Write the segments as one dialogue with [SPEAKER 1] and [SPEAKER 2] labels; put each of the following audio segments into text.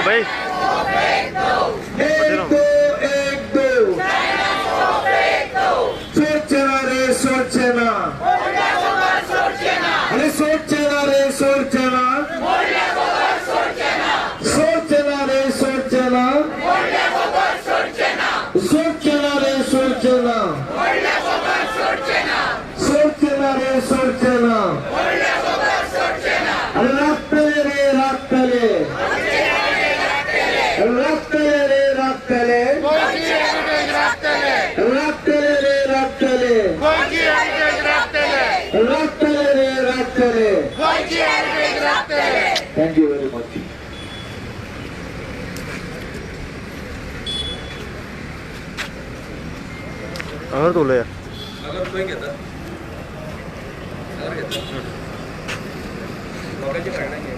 [SPEAKER 1] भाई
[SPEAKER 2] एक दो सोचना रे सोचना अरे सोचना रे सोचना सोचना रे सोचना सोचना रे सोचना सोचना रे सोचना अरे राखतले रे राखतले राखतले रे राखतले राखतले रे राखतले राखतले रे राखतले थैंक यू वेरी मच
[SPEAKER 1] अगर तो ले
[SPEAKER 3] अगर कोई घेता अगर घेता लोकांची प्रेरणा घे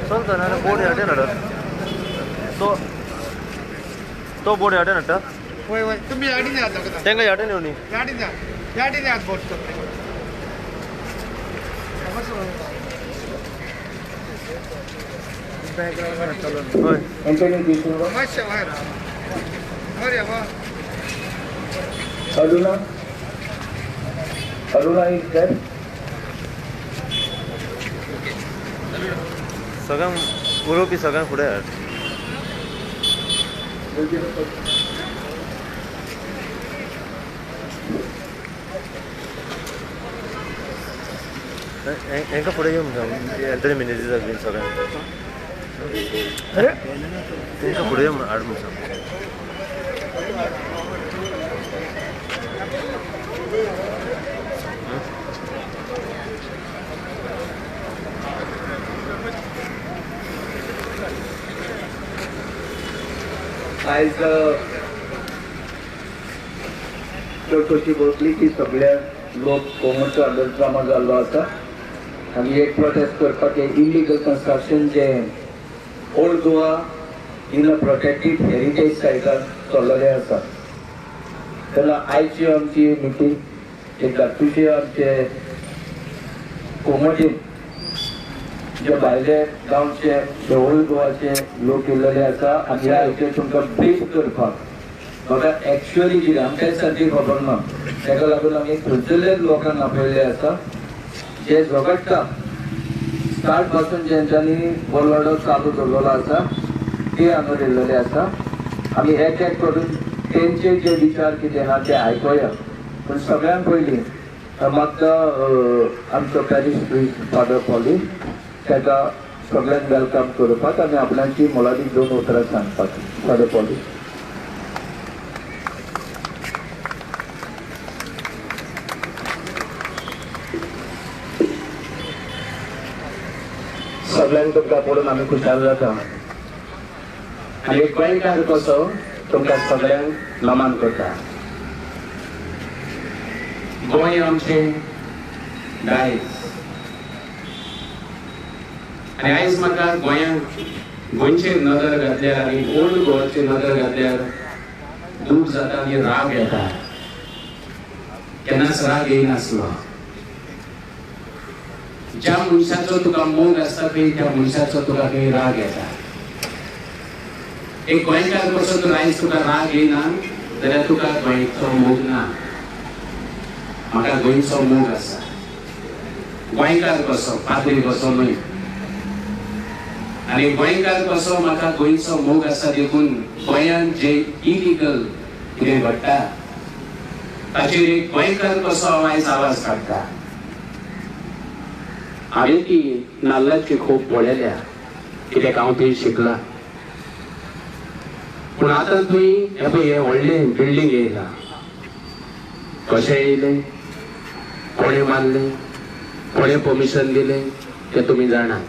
[SPEAKER 1] चलता ना बोर्ड याडे नड तो बोर्ड याडे नट
[SPEAKER 4] होय होय तुम्ही गाडीने आहात का
[SPEAKER 1] तेंगा याडे नेवनी
[SPEAKER 4] गाडीने आहात बोट
[SPEAKER 1] होय
[SPEAKER 4] मस्त बाहेर अरे वा
[SPEAKER 2] अरुणा इज देयर
[SPEAKER 1] सगळं उरोपी सगळं पुढे आहे एका पुढे येऊन एंट्री मिनिटी जागली सगळ्यांना एका पुढे येऊन ॲडमिशन
[SPEAKER 2] आज कशी बसली की सगळ्या लोक कोमटचो अंडरड्रामा जाल्लो आसा आनी एक प्रोटेस्ट करपाक इलिगल कन्स्ट्रक्शन जे old Goa in a protected heritage सायटार चल्लेलें आसा तेन्ना आयची आमची मिटींग एक धाकटुशे आमचे कोमटीन जे भायले गांवचे जे ओल्ड गोवाचे लोक येयलेले आसा आनी ह्या हेचेर तुमकां ब्रीफ करपाक म्हाका एक्चुअली कितें आमकां सारकी खबर ना ताका लागून आमी थंयसरलेच लोकांक आपयल्ले आसा जे झगडटा स्टार्ट पासून जेंच्यांनी बोलवाडो चालू दवरलेलो आसा ते हांगा येयलेले आसा आमी एक एक करून तेंचे जे विचार कितें आहा ते आयकोया पूण सगळ्यान पयलीं म्हाका आमचो पॅरिश प्रीस्ट फादर पॉली ताका सगळ्यांक वेलकम करपाक आनी आपल्याची मोलादी 2 उतरां सांगपाक फादर पॉली सगळ्यांक तुमकां पळोवन आमी खुशाल जाता आनी एक गोंयकार कसो तुमकां सगळ्यांक नमन करता गोंय आमचें दायज
[SPEAKER 5] आनी आयज म्हाका गोंयांक गोंयचेर नदर घातल्यार आनी ओल्ड गोवाचेर नदर घातल्यार दूख जाता आनी राग येता केन्नाच राग येयनासलो ज्या मनशाचो तुका मोग आसता पळय त्या मनशाचो तुका खंय राग येता एक गोंयकार कसो जर आयज तुका राग येयना जाल्यार तुका गोंयचो मोग ना म्हाका गोंयचो मोग आसा गोंयकार कसो पाद्री कसो न्हय आनी गोंयकार कसो म्हाका गोंयचो मोग आसा देखून गोंयांत जे इलिगल कितें घडटा ताचेर एक गोंयकार कसो हांव आयज आवाज काडटा हांवें ती नाल्लाची खूब पळयल्या कित्याक हांव थंय शिकला पूण आतां थंय हे पळय हे व्हडलें बिल्डींग येयला कशें येयलें कोणें मारलें कोणें परमिशन दिलें तें तुमी जाणात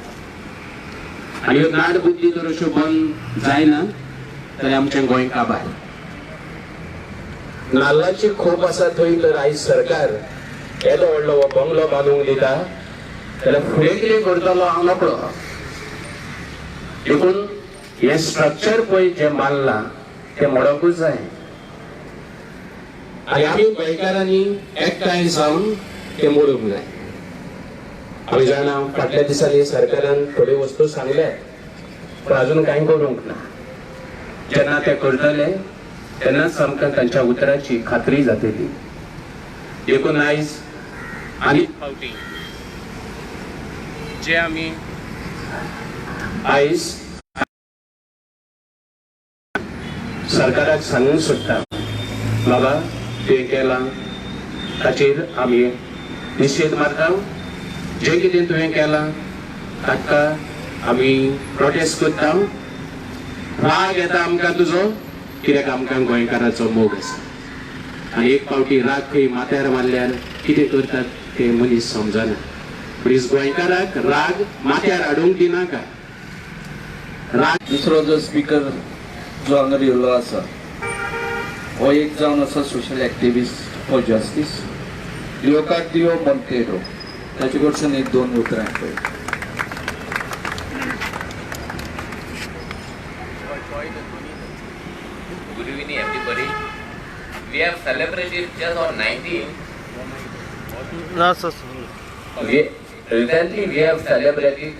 [SPEAKER 5] आनी ह्यो नाड बुद्धी जर अश्यो बंद जायना जाल्यार आमचें गोंय काबार नाल्लाची खूब आसा थंय तर आयज सरकार येदो व्हडलो हो बंगलो बांदूंक दिता जाल्यार फुडें कितें करतलो हांव नकळो देखून हे स्ट्रक्चर पळय जें बांदलां तें मोडोंकूच जाय आणि आम्ही गोंयकारांनी एकठांय जावन ते मोडूंक जाय. आमी जाणा फाटल्या दिसांनी सरकारान थोड्यो वस्तू सांगल्या पण अजून कांय करूंक ना. जेन्ना ते करतले तेन्नाच आमकां तांच्या उतराची खात्री जातली. देखून आयज आनी फावटी जे आमी आयज सरकाराक सांगूंक सोदता बाबा तुवें केलां ताचेर आमी निशेध मारता. जे कितें तुवें केलां ताका आमी प्रोटेस्ट करता. राग येता आमकां तुजो कित्याक आमकां गोंयकाराचो मोग आसा. आनी एक फावटी राग खंय माथ्यार मारल्यार कितें करतात ते मनीस समजना. प्लीज गोंयकाराक राग माथ्यार हाडूंक दिनाका. राग
[SPEAKER 2] दुसरो जो स्पीकर जो हांगा येयल्लो आसा हो एक जावन आसा social activist for justice Leocardio Monteiro. ताचे कडच्यान एक दोन उतरां पळय.
[SPEAKER 3] Good evening, everybody. We have celebrated just on 19.
[SPEAKER 1] No, sir.
[SPEAKER 3] Recently, we have celebrated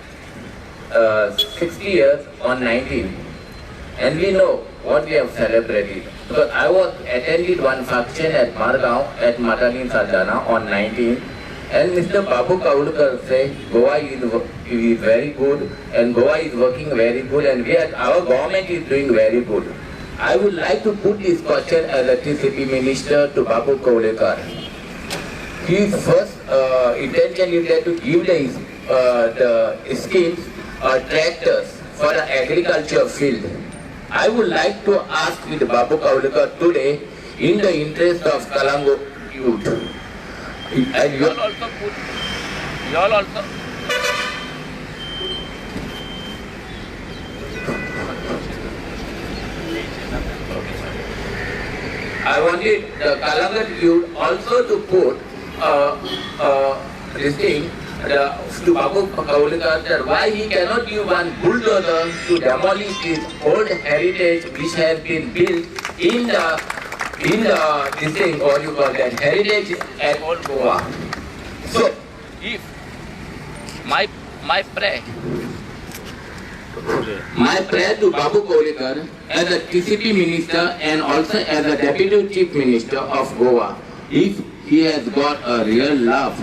[SPEAKER 3] 60 years on 19, and we know what we have celebrated. Because I was attended one function at Margaon at Matalin Saldana on 19, and Mr. Babu Kaulkar said Goa is very good, and Goa is working very good, and our government is doing very good. I would like to put this question as a TCP minister to Babu Kaulkar. His first intention is that to give the schemes tractors for the agriculture field. I would like to ask with Babu Kaulkar today in the interest of Kalango youth. And you all also put, you all also. I wanted the Kalangat youth also to put this thing to Babu Kaulkar that why he cannot give one bulldozer to demolish his old heritage which has been built in the this thing, what you call that, heritage at old Goa. So if my prayer to Babu Kaulkar as a TCP minister and also as a deputy chief minister of Goa, if he has got a real love,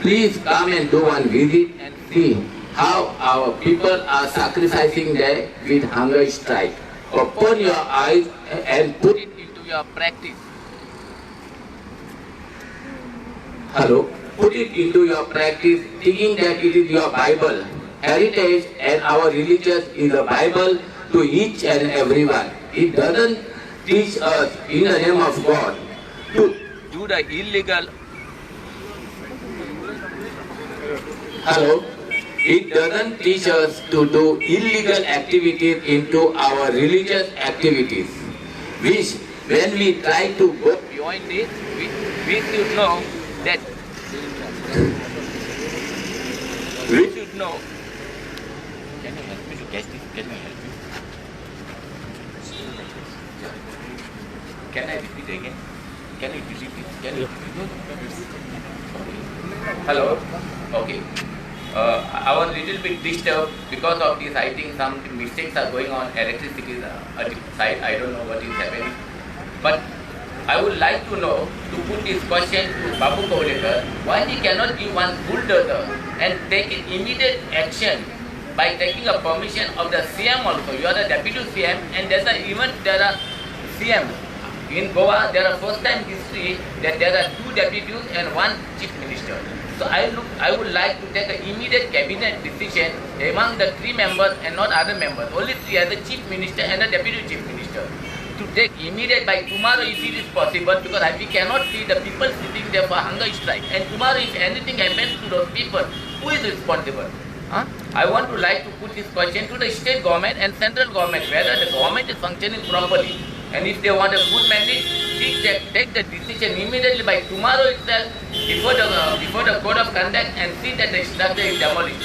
[SPEAKER 3] please come and do one visit and see how our people are sacrificing there with hunger strike. Open your eyes and put it into your practice. Hello? Put it into your practice, thinking that it is your Bible. Heritage and our religious is a Bible to each and everyone. It doesn't teach us in the name of God to do the illegal. Hello? It doesn't teach us to do illegal activities into our religious activities. Which, when we try to go beyond this, we should know that we should know. Can you help me to catch this? Can you help me? Can I repeat again? Can you repeat it? Can you repeat it? Hello? Okay. I was a little bit disturbed because of this. I think some mistakes are going on. Electricity side. I don't know what is happening. But I would like to know, to put this question to Babu Kaulkar, why he cannot give one bulldozer and take immediate action by taking a permission of the CM also. You are the deputy CM, and there are CM. In Goa, there are first time history that there are 2 deputies and 1 chief minister. So I would like to take an immediate cabinet decision among the 3 members and not other members. Only 3 as the chief minister and the deputy chief minister. To take immediate by tomorrow if it is possible, because we cannot see the people sitting there for hunger strike. And tomorrow if anything happens to those people, who is responsible? I want to like to put this question to the state government and central government, whether the government is functioning properly. And if they want a good mandate, take the decision immediately by tomorrow itself before the code of conduct and see that the structure is demolished.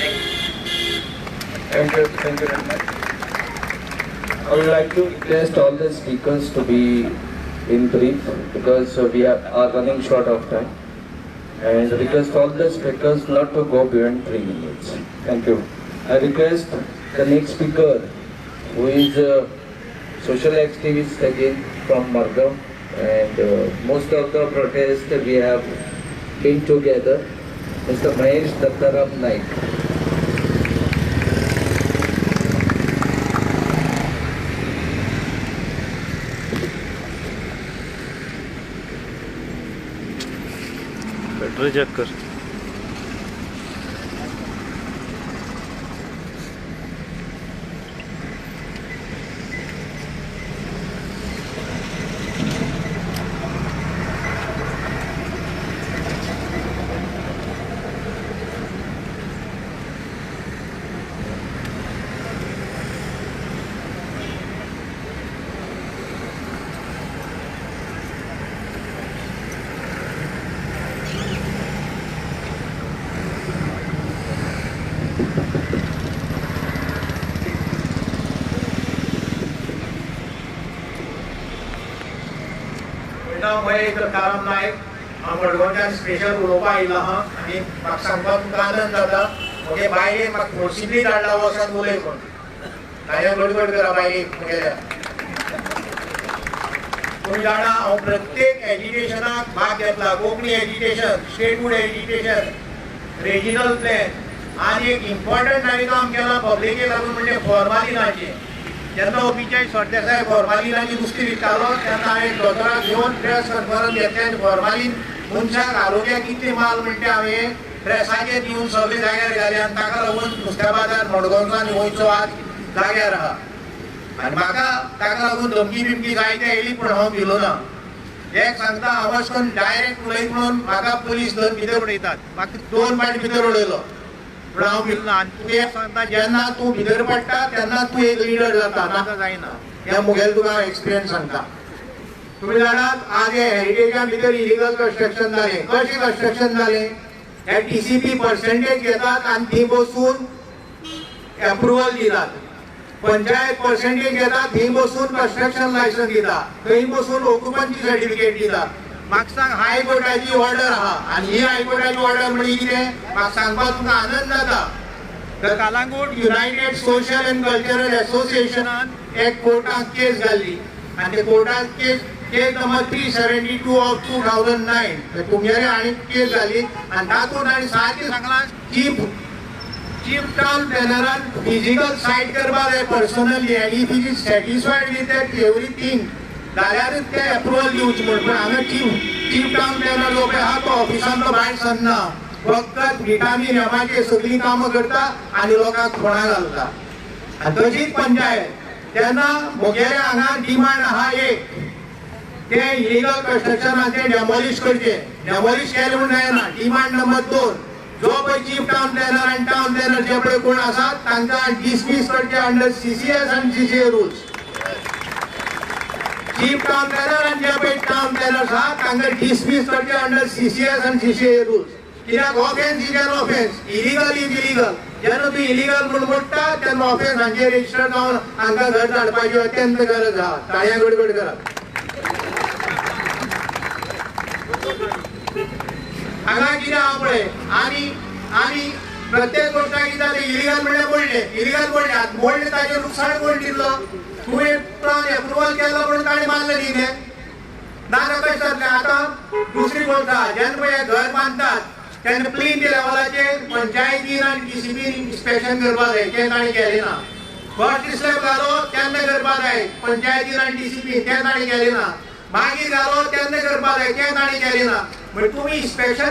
[SPEAKER 2] Thank you very much. I would like to request all the speakers to be in brief because we are running short of time, and request all the speakers not to go beyond 3 minutes. Thank you. I request the next speaker, who is a social activist again from Margam, and most of the protests we have been together, Mr. Mahesh Dattaram Naik.
[SPEAKER 1] Battery check कर.
[SPEAKER 4] नाव महेश दत्ताराम नायक. हांव मडगांवच्यान special उलोवपाक आयिल्लो आहा आनी म्हाका सांगपाक तुमकां आनंद जाता म्हगे बायलेन म्हाका फोर्सिबली धाडला वचोन उलय म्हूण. ताज्या गडबड करा बायलेक म्हगेल्या. तुम्ही जाणा हांव प्रत्येक एज्युकेशनाक भाग घेतला. Konkani education, statehood education, regional plan आनी एक इम्पॉर्टंट हांवें काम केलां पब्लिकेक लागून म्हणजे फॉर्मालिनाचें. जेन्ना ओपीच्या सरदेसाय फॉर्मालिनाची नुस्तें विकतालो तेन्ना हांवें दोतोराक घेवन प्रेस कॉन्फरन्स घेतली आनी फॉर्मालीन मनशाक आरोग्याक कितले माल म्हणटे हांवें प्रेसाचेर दिवन सगळे जाग्यार घाले आनी ताका लागून नुस्त्या बाजार मडगांवच्यान वयचो आज जाग्यार आहा. आनी म्हाका ताका लागून धमकी बिमकी जायते येयली पूण हांव भिलो ना. एक सांगता हांव अशें करून डायरेक्ट उलयत म्हणून म्हाका पुलीस धरून भितर उडयतात. म्हाका 2 फावटी भितर उडयलो पूण हांव भिलो ना. आनी तूं एक सांगता जेन्ना तूं भितर पडटा तेन्ना तूं एक लिडर जाता, नाका जायना. हे मुगेले तुका हांव एक्सपिरियन्स सांगता. तुमी जाणात आज हे हेरिटेजा भितर इलिगल कन्स्ट्रक्शन जालें. कशें कन्स्ट्रक्शन जालें? हे TCP पर्सेंटेज घेतात आनी थंय बसून एप्रुवल दितात. पंचायत पर्सेंटेज घेतात, थंय बसून कन्स्ट्रक्शन लायसन्स दिता, थंय बसून ऑक्युपन्सी सर्टिफिकेट दिता. म्हाका सांग हायकोर्टाची ऑर्डर आहा आनी ही हायकोर्टाची ऑर्डर म्हणजे कितें म्हाका सांगपाक तुमकां आनंद जाता. तर Calangute united social and cultural एसोसिएशनान एक कोर्टाक केस घाल्ली आनी ते कोर्टाक केस नंबर 372 ऑफ 2009 तुमगेर आनी केस जाली आनी तातूंत आनी सारकें सांगलां चीफ टाउन प्लॅनरान फिजिकल सायट करपा जाय पर्सनली आनी if is satisfied with that everything जाल्यारूच ते एप्रुवल दिवचे म्हूण. पूण हांगा चीफ टाउन प्लॅनर जो पळय आहा तो ऑफिसान तो भायर सरना, फकत विटामीन एमाचे सगळीं कामां करता आनी लोकांक फोंडा घालता. आनी तशीच पंचायत तेन्ना म्हगेले हांगा डिमांड आहा एक, ते इलिगल कन्स्ट्रक्शनाचे डेमोलिश करचे. डेमोलिश केले म्हूण जायना. डिमांड नंबर 2, जो पळय चीफ टाउन प्लॅनर आनी टाउन प्लॅनर जे पळय कोण आसात तांकां डिसमीस करचे अंडर CCS आनी CCA rules. Chief town planner आनी जे पळय टाउन प्लॅनर्स आहात तांकां डिसमीस करचे अंडर CCS आनी CCA रुल्स. कित्याक offence is an offence, illegal is illegal. जेन्ना तूं इलिगल म्हूण म्हणटा तेन्ना ऑफेन्सांचेर रेजिस्टर जावन हांकां घर धाडपाची अत्यंत गरज आहा. ताळ्या गडगड करात. हांगा कितें आहा पळय आनी प्रत्येक गोष्टाक कितें जालें इलिगल म्हणल्यार मोडले ताचेर लुकसाण कोण दिल्लो? तुवें प्लॅन एप्रुवल केलो म्हणून ताणें मारलें न्ही तें. नाका कशें जातलें? आतां दुसरी गोश्ट आहा, जेन्ना पळय घर बांदतात तेन्ना प्लिंथ लेवलाचेर पंचायतीन आनी TCPन इन्स्पेक्शन करपा जाय, तें ताणें केलें ना. फर्स्ट स्लॅब घालो तेन्ना करपा जाय पंचायतीन आनी TCPन, तें ताणें केलें ना. मागीर घालो तेन्ना करपा जाय, तें ताणें केलें ना. म्हणजे तुम्ही इन्स्पेक्शन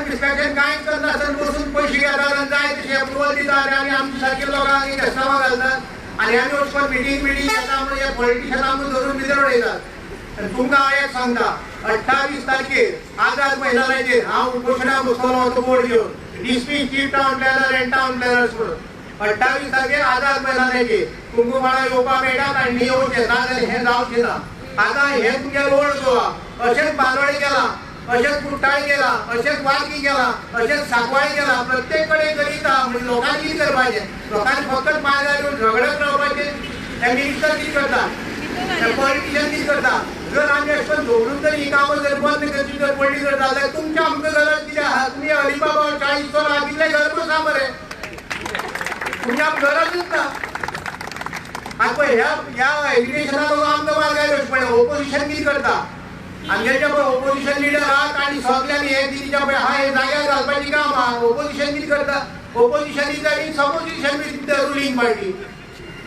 [SPEAKER 4] कांयच करना बसून पयशे घेतात आनी जाय तशें एप्रुवल दितात आनी आमचे सारके लोकांक कस्टमर घालतात आनी आमी वचपाक मिटींग घेता म्हणजे पॉलिटिशनाक आमी धरून भितर उडयतात. तुमकां हांव एक सांगता, 28 तारखेर आझाद मैदानाचेर हांव उपोशणाक बसतलो तो बोर्ड घेवन, dismiss chief town planner and town planners म्हणून. 28 तारखेर आझाद मैदानाचेर तुमकां कोणा येवपाक मेळटात आनी न्ही येवचें ना जाल्यार हें जावचें ना. आतां हें तुमगेलें ओल्ड गोवा, अशेंच बांदोडे केलां, अशेंच कुट्टाळे केला, अशेंच वाळकी केला, अशेंच सांकवाळे केला. प्रत्येक कडेन करीत आहा. म्हणजे लोकांनी कितें करपाचें? लोकांनी फकत मायदार घेवन झगडत रावपाचें. हे मिनिस्टर कितें करता? हे पॉलिटिशियन कितें करता? जर आमी अशें करून दवरून जर ही कामां जर बंद करची जर पडली जर जाल्यार तुमच्या आमकां गरज कितें आहा? तुमी अलिबाबा 40 वर्सां तितले गरज आसा मरे, तुमी आमकां गरजूच ना. आतां पळय ह्या एज्युकेशनाक आमकां मार्गाय पळय ओपोजिशन कितें करता? आमचे जे पळय ओपोजिशन लिडर आहात आनी सगळ्यांनी हे कितें पळय आहा हे जाग्यार घालपाचें काम आहा. ओपोजिशन कितें करता? Opposition is the supposition with the ruling party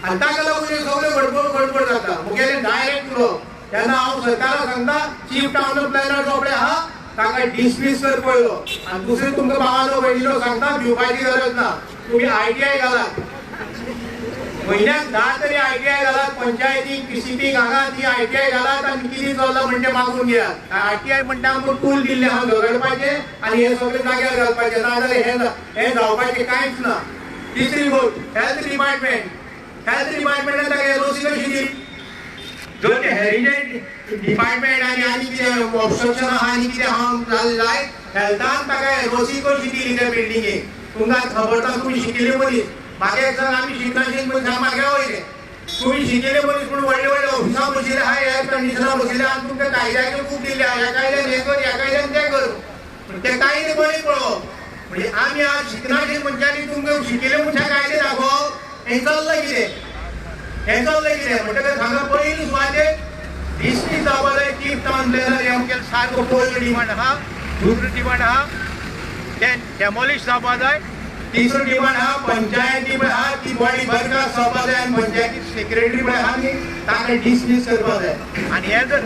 [SPEAKER 4] आनी ताका लागून हे सगळे गडबड जाता. मुगेले डायरेक्ट उलोवप तेन्ना हांव सरकाराक सांगता चीफ टावन प्लॅनर जो पळय आहा ताका डिसमीस कर पळयलो. आनी दुसरें तुमकां भावानो भयणीनो सांगता भिवपाची गरज ना. तुम्ही ITI घालात, म्हयन्याक 10 तरी ITI घालात, पंचायतीक PCBक हांगा ती ITI घालात आनी कितें चल्लां म्हणजे मागून घेयात. ITI म्हणटा आमकां टूल दिल्ले आहा झगडपाचें आनी हे सगळे जाग्यार घालपाचें, नाजाल्यार हे जावपाचें कांयच ना. तिसरी गोष्ट हेल्थ डिपार्टमेंटान ताका LOC कशी दिली? जर ते हेरिटेज डिपार्टमेंट आनी कितें ऑब्स्ट्रक्शन आहा आनी कितें आहा जाय हेल्थान ताका LOC कशी दिली त्या बिल्डिंगेक? तुमकां खबर ना? तुमी शिकिल्ले मनीस, म्हाका एक सांग आमी शिकनाशिल्ले मनीस हांव म्हाका वयले, तुमी शिकिल्ले मनीस पूण व्हडले व्हडले ऑफिसां बशिल्ले आहा, एअर कंडिशनां बशिल्ले आनी तुमकां कायद्याचे खूब दिल्ले आहा, ह्या कायद्यान हें कर ह्या कायद्यान तें कर, पूण तें कांय न्ही बळी पळोवप. म्हणजे आमी आज शिकनाशिल्ले मनशांनी तुमकां शिकिल्ले मनशाक कायदे दाखोवप हें चल्लां कितें? हें चल्लां कितें? म्हणटकच हांगा पयली सुवातेर डिसमीस जावपा जाय चीफ टावन प्लॅनर हे आमगेलो सारको पयलो डिमांड आहा. दुसरो डिमांड आहा तें डेमोलिश जावपा जाय. तिसरो डिमांड आहा पंचायती पळय आहा ती बॉडी बरखास्त जावपा जाय आनी पंचायती सेक्रेटरी पळय आहा न्ही ताका डिसमीस करपा जाय. आनी हें जर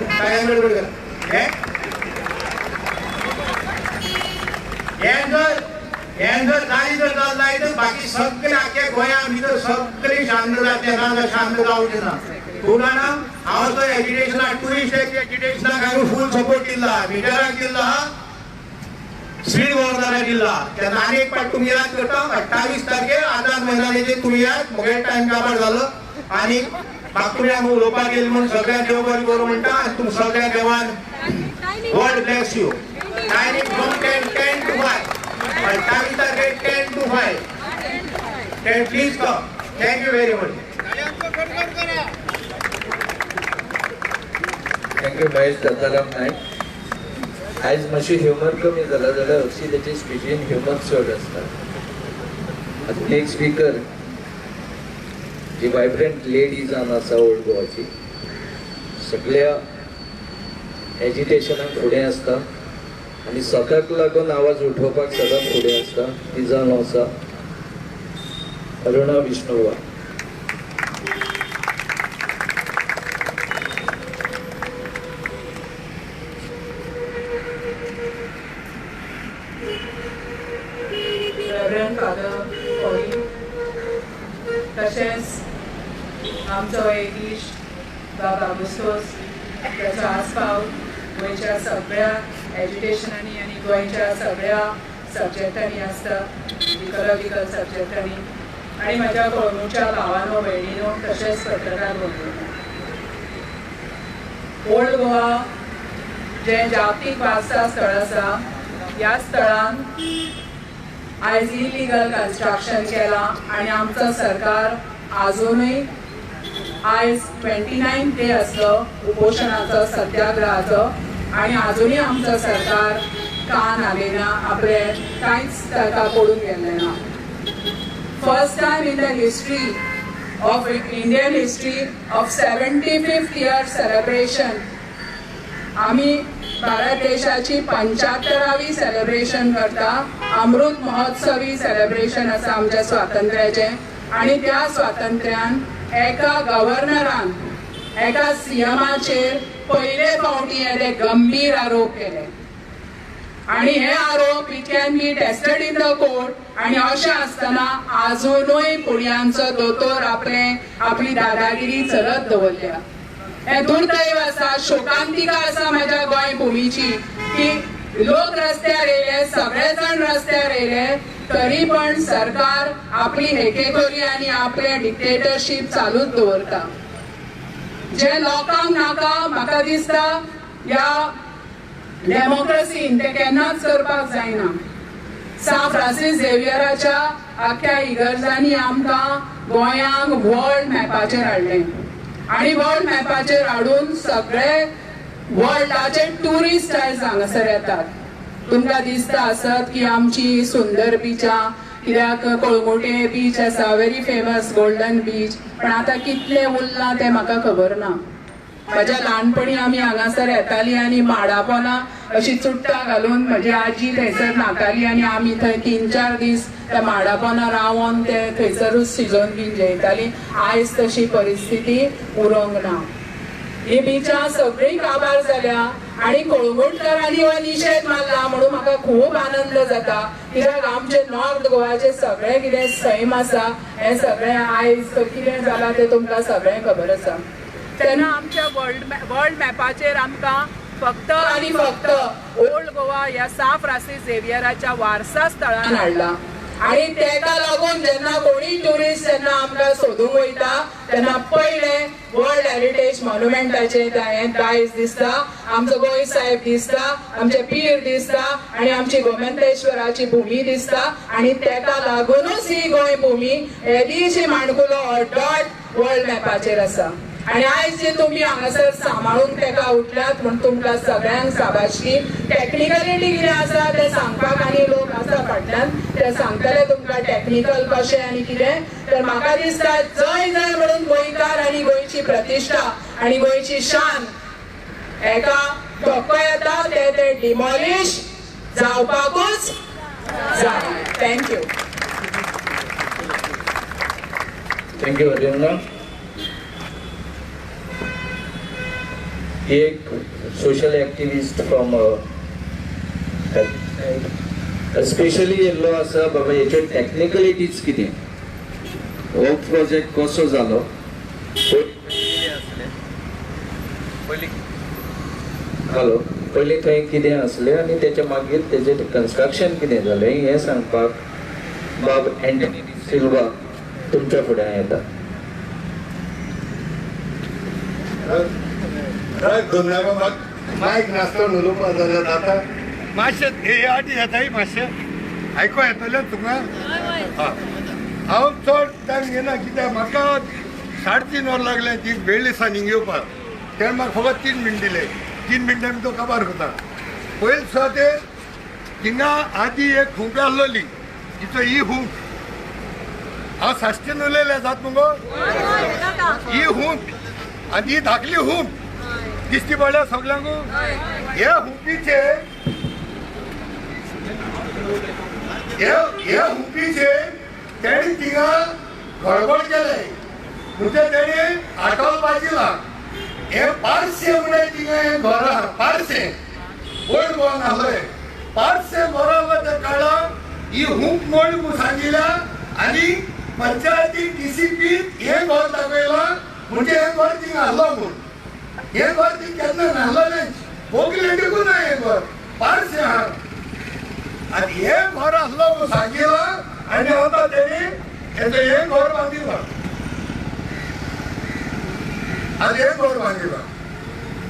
[SPEAKER 4] हें जर जाली जर जालें तर बाकी सगळे आख्या गोंया भितर सगळे शांत जातले ना जाल्यार शांत जावचें ना. खूब जाणां हांव तो एज्युकेशनाक टुरिस्ट एज्युकेशनाक हांवें फूल सपोर्ट दिल्लो आहा, मिडराक दिल्लो आहा, स्पीड गव्हर्नराक दिल्लो आहा. तेन्ना आनी एक पाट तुमी याद करता 28 तारखेर आझाद मैदानाचेर तुमी याद म्हगे टायम काबार जालो आनी म्हाका तुमी हांगा उलोवपाक गेले म्हूण सगळ्यांक देव बरें करूं म्हणटा आनी तुमकां सगळ्यांक देवान god bless you. Timing from 10 to 5 28 तारखेर 10 to 5 please come. Thank you very much.
[SPEAKER 2] Thank you Mahesh Dattaram Naik. आयज मातशी ह्युमर कमी जाला जाल्यार हरशी तेची स्पिचीन ह्युमर चड आसता. आतां एक स्पीकर जी वायब्रंट लेडी जावन आसा ओल्ड गोवाची, सगळ्या एजिटेशनाक फुडें आसता आनी स्वताक लागून आवाज उठोवपाक सदांच फुडें आसता. ती जावन आसा अरुणा विष्णुवा.
[SPEAKER 6] तशेंच आमचो एक इश्ट बाबा गुस्तोस, त्याचो आस्पाव गोंयच्या सगळ्या एज्युकेशनांनी आनी गोंयच्या सगळ्या सब्जेक्टांनी आसता, इकॉलॉजिकल सब्जेक्टांनी. आनी म्हाज्या कोळंबूच्या भावानो भयणीनो तशेंच पत्रकार बंधू. ओल्ड गोवा जें जागतीक वारसा स्थळ आसा, ह्या स्थळान आयज इलिगल कन्स्ट्रक्शन केलां आनी आमचो सरकार आजुनूय आयज 29th डे आसलो उपोशनाचो सत्याग्रहाचो आनी आजुनूय आमचो सरकार कान हालयना, आपले कांयच ताका पडून गेल्लें ना. First time in the history of Indian history of 75th year celebration आमी भारत देशाची 75वी सेलिब्रेशन करता. अमृत महोत्सवी सेलिब्रेशन आसा आमच्या स्वातंत्र्याचें आनी त्या स्वातंत्र्यान एका गव्हर्नरान एका CMाचेर पयले फावटी येदे गंभीर आरोप केले आनी हे आरोप it can be tested in the court. आनी अशें आसतना आजुनूय पुण्याचो दोतोर आपली दादागिरी चलत दवरल्या. हे दुर्दैव आसा, शोकांतिका आसा म्हाज्या गोंय भुमीची की लोक रस्त्यार येयले, सगळे जाण रस्त्यार येयले, तरी पण सरकार आपली हेकेखोरी आनी आपले डिक्टेटरशीप चालूच दवरता. जे लोकांक नाका म्हाका दिसता ह्या डेमोक्रेसीन ते केन्नाच करपाक जायना. सा फ्रांसीस झेवियराच्या आख्या इगर्जांनी आमकां गोंयांक वर्ल्ड मॅपाचेर हाडलें आनी वर्ल्ड मॅपाचेर हाडून सगळे वर्ल्डाचे ट्युरिस्ट आयज हांगासर येतात. तुमकां दिसता आसत की आमची सुंदर बिचां, कित्याक कळंगुटे बीच आसा व्हेरी फेमस गोल्डन बीच, पण आतां कितले उरला तें म्हाका खबर ना. म्हज्या ल्हानपणी आमी हांगासर येतालीं आनी माडा पोंदां अशी चुट्टां घालून म्हजी आजी थंयसर न्हाताली आनी आमी थंय 3-4 दीस त्या माडा पोंदां रावोन ते थंयसरूच शिजोवन बीन जेयतालीं. आयज तशी परिस्थिती उरोंक ना. ही बिचां सगळीं काबार जाल्या आनी कळंगुटकारांनी हो निशेध मारला म्हणून म्हाका खूब आनंद जाता, कित्याक आमचे नॉर्थ गोवाचे सगळें कितें सैम आसा हें सगळें आयज कितें जालां तें तुमकां सगळें खबर आसा. तेन्ना आमच्या वर्ल्ड मॅपाचेर आमकां फक्त आनी फक्त ओल्ड गोवा ह्या सा फ्रांसीस झेवियराच्या वारसा स्थळान हाडला. आणि तेका लागून जेन्ना कोणी ट्युरिस्ट जेन्ना आमकां सोदूंक वयता तेन्ना पयलें वर्ल्ड हेरिटेज मॉन्युमेंटाचें हें दायज दिसता, आमचो गोंय साहेब दिसता, आमचे पीर दिसता आनी आमची गोमंतेश्वराची भुमी दिसता. आनी तेका लागूनच ही गोंय भुमी येदीशी माणकुलो डॉट वर्ल्ड मॅपाचेर आसा. आणि आयज जे तुम्ही हांगासर सांबाळून तेका उठल्यात म्हणून तुमकां सगळ्यांक शाबासकी. टेक्निकलिटी कितें आसा तें सांगपाक आनी लोक आसा फाटल्यान, ते सांगतले तुमकां टेक्निकल कशें आनी कितें. तर म्हाका दिसता जय जय म्हणून गोंयकार आनी गोंयची प्रतिश्ठा आनी गोंयची शान हेका धोको येता ते डिमॉलिश जावपाकूच जाय. थँक्यू.
[SPEAKER 2] थँक्यू अजय. एक social activist from specially yellow आसा बाबा हेच्यो टॅक्निकलिटीज कितें, हो प्रोजेक्ट कसो जालो, हॅलो पयलीं थंय कितें आसलें आनी तेच्या मागीर तेजें कन्स्ट्रक्शन कितें जालें हें सांगपाक बाब एंटनी सिल्वा तुमच्या फुड्यान येता.
[SPEAKER 7] मायक नासतो उलोवपा जाल्यार आतां मातशें हे आटी येताय मातशें आयको येतलें तुका. हांव चड टायम घेना कित्याक म्हाका 3:30 वर लागले ती बेळ्ळी सानींग येवपाक, तेणें म्हाका फकत 3 मिनट दिले. 3 मिनटां तो काबार करता. पयलीं सुद्दां ते थिंगा आदी एक खूंट आसलोली तिचो ही खूंट हांव साश्टीन उलयलें जात मुगो. ही खूंट आनी ही धाकली खूंट दिसती पडल्या सगळ्यांक. हे हुपीचे तेणी थिंगा गडबड केले म्हणजे तेणी आटोल बाजिला. हे पारसे म्हणून थिंगा हे घर आहा पारसे ओल्ड गोवान आसले पारसे बरोबर त्या काळाक ही हुंप मोड म्हणून सांगिल्ल्या आनी पंचायती DCPन हे घर दाखयलां म्हणजे हे घर थिंगा आसलो म्हणून. हे घर ती केन्ना नासलें पोगलेंडीकूच ना हे घर पारसे आहा आनी हे घर आसलो म्हणून सांगिलां आनी आतां तेणी हें घर बांदिलां आनी हे घर बांदिलां.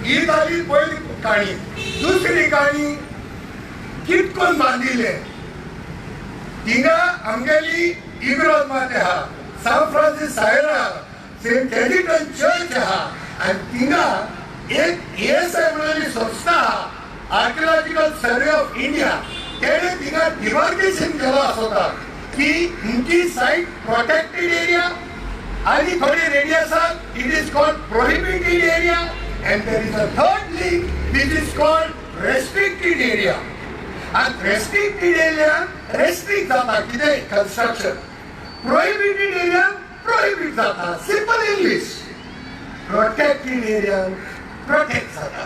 [SPEAKER 7] ही जाली पयली काणी. दुसरी काणी कितकोन बांदिलें थिंगा आमगेली इग्रोज माते आहा, सान फ्रांसीस सायरा आहा, सेंट कॅथिड्रल चर्च आहा आनी थिंगा एक ASI म्हणलेली संस्था आहा आर्किओलॉजिकल सर्वे ऑफ इंडिया. तेणे थिंगा डिमार्केशन केलो आसता की ही सायट प्रोटेक्टेड एरिया आनी थोडी रेडियसाक it is called prohibited area and there is a third link which is called restricted area. आनी रेस्ट्रिक्टेड एरिया रेस्ट्रिक्ट जाता कितें कन्स्ट्रक्शन, प्रोहिबिटेड एरिया प्रोहिबिट जाता. Simple English. Protected area protect जाता.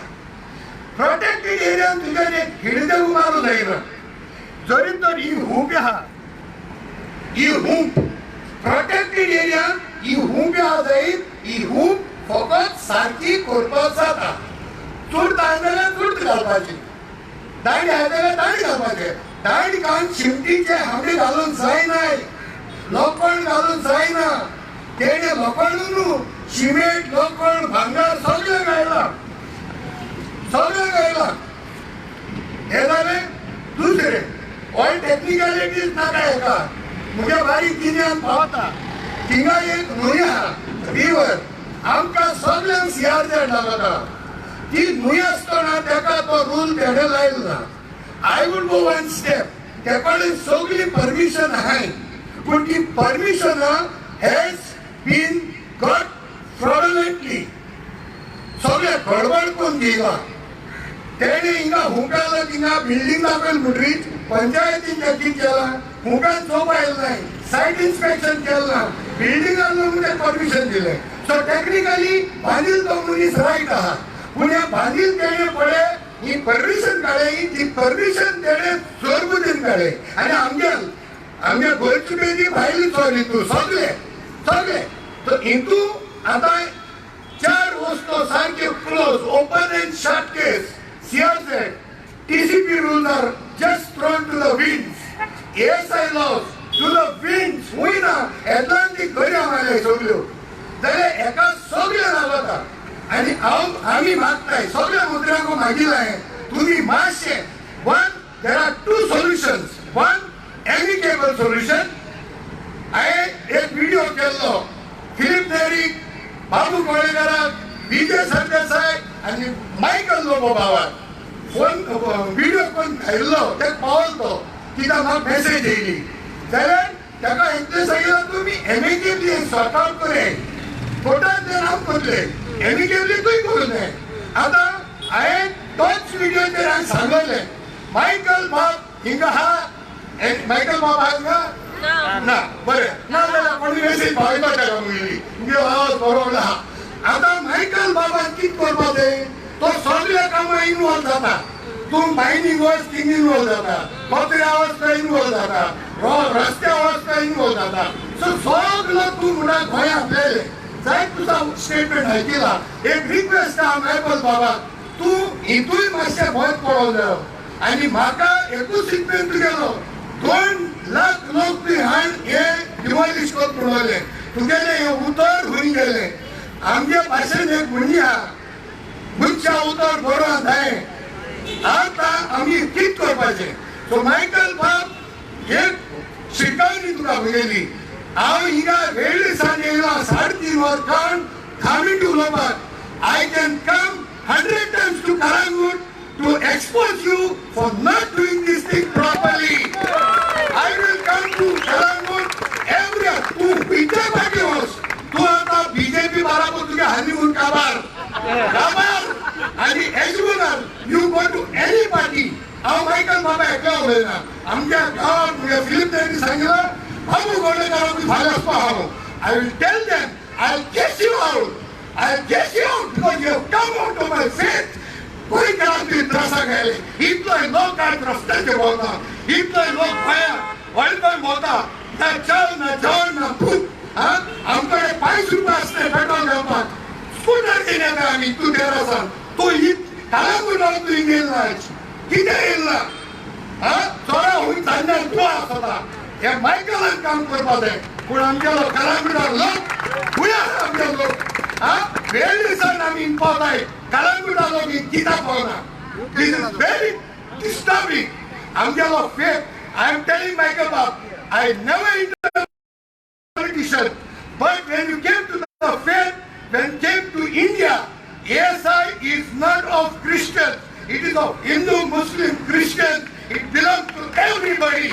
[SPEAKER 7] प्रोटेक्टेड एरियान तुज्यान एक हिडदे उबारू जायना. जरी तर ही हुंप आहा ही हुंप प्रोटेक्टेड एरियान ही हुंप आहा जायत ही हुंप फकत सारकी करपाक जाता. चूड जाय जाल्यार चूड घालपाची, दांडी आहा जाल्यार दांडी घालपाचें. दांडी घालून शिमटीचे हांबे घालून जायनाय, लोखंड घालून जायना. तेणे लोखंड न्हू सिमेंट लोखंड भांगार सगळें घायलां हे जालें. दुसरें ऑल टेक्निकलिटीज नाका हेका. म्हज्या बारीक गिन्यान पावता थिंगा एक न्हंय आहा रिवर आमकां सगळ्यांक CRZ लागता. ती न्हूय आसतना ताका तो रूल तेणे लायलो ना. I would go one step. तेकडे सगळी परमिशन आहे, पण ती permission has been got fraudulently. सगळे गडबड करून दिला. तेणे हिंगा हुंकाला तिंगा बिल्डिंग दाखल म्हणटरीच पंचायतीन चॅकींग केला. हुंकान चोप आयला नाही, सायट इन्स्पेक्शन केलं ना, बिल्डिंगांना म्हणजे परमिशन दिले. सो टेक्निकली बांदील तो मनीस रायट आहा, पूण हे बांदील तेणे पळे ही परमिशन काढे, ती परमिशन तेणे चोरबुदीन काढे. आणि आमगे गोंयची पेजी भायली चोरी तू सगळे तर हितू आता 4 वस्तू सारखे close, open end shut case. CRZ, TCP rules are just thrown to the winds. ASI laws to the winds. होईना अटलांटिक दर्या मारले सगळ्यो जाल्यार एका सगळे लागता. आणि आम्ही मागताय सगळ्या मुद्रांक मागिलाय तुम्ही मातशे there are 2 solutions. One amicable solution. हांवें एक व्हिडिओ केल्लो फिलिप नेरीक, बाबू कोळेकाराक, विजय सरदेसाय आणि मायकल लोबो भावाक फोन व्हिडिओ कोण घायल्लो तेका पावलो तो कित्याक म्हाका मेसेज येयली. जाल्यार ताका एकटें सांगितलं तुम्ही एमिकेबली सॉर्ट आउट करे. कोर्टान ते नाव करले एमिकेबली तूंय करूं नये. आतां हांवें तोच व्हिडिओचेर हांवें सांगलें मायकल बाब हिंगा हा. मायकल बाब हा ना बरें ना जाल्यार कोणी मेसेज पावयता ताका मुगेली तुमगे आवाज बरोबर आहा. आतां मायकल बाबान कितें करपा जाय, तो सगळ्या कामां इन्वॉल्व जाता. तूं मायनिंग वस्तीक इन्वॉल्व जाता, कचऱ्या वस्ता इन्वॉल्व जाता, रस्त्या वस्ता इन्वॉल्व जाता. सो सगळो तूं म्हणा गोंयांतले जाय तुजो स्टेटमेंट आयकिला. एक रिक्वेस्ट आहा मायकल बाबाक, तूं हितूय मातशें भंय पडोवं जायो. आनी म्हाका एकूच स्टेटमेंट गेलो 2 लाख लोक तुवें हाड हे डिमॉलिश कोत म्हणले. तुगेलें हें उतर हुंय गेलें. आमगे भाशेन एक म्हणी आहा मुख्य उतर बरोवन जाय. आतां आमी कितें करपाचें. सो मायकल बाब एक शिकावणी तुका म्हगेली. हांव हिंगा वेळ दिसान येयला 3.5 वरां 10 मिनट उलोवपाक. I can come 100 times to Kalangut to expose you for not doing this thing properly. I will come to Kalangut every तू बीजे पार्टी होस. तू आता बीजेपी बराबर तुझ्या हनीमून काबार आणि एजूनर you go to any party. हांव मायकल बाबा एकलो उलयना. आमच्या गांवांत मुगे फिलिप नेरीन सांगितलं बाबू गोंडेकाराक फाल्यां वचपा हांव. I will tell them, I'll get you out. I'll get you out because you have come out of my faith. गोंयकाराक तुवें त्रासाक घायले. इतलोय लोक आज रस्त्याचेर भोंवता, इतलोय लोक गोंया वळखून भोंवता. ना च्या ना जेवण ना भूक. आमकडे 5 रुपये असले पेट्रोल घेवपाक. स्कूटर घेवन येता आमी. तूं देर आसा तूं कालांगूट तूं हिंगा येयला कितें येयला. चोरा हूंय जाल्यार तूं आसता. हे मायकलान काम करपा जाय. पूण आमगेलो कालांगुटार लोक खूंय आसा आमगे लोक. वेळ दिसान आमी पावताय कालांगुटा लोक कित्याक पावना. This is very disturbing. आमगेलो faith. I am telling Michael बाब, I never enter politician, but when you came to the faith, when came to India, ASI is not of Christians, it is of Hindu, Muslim, Christian, it belongs to everybody.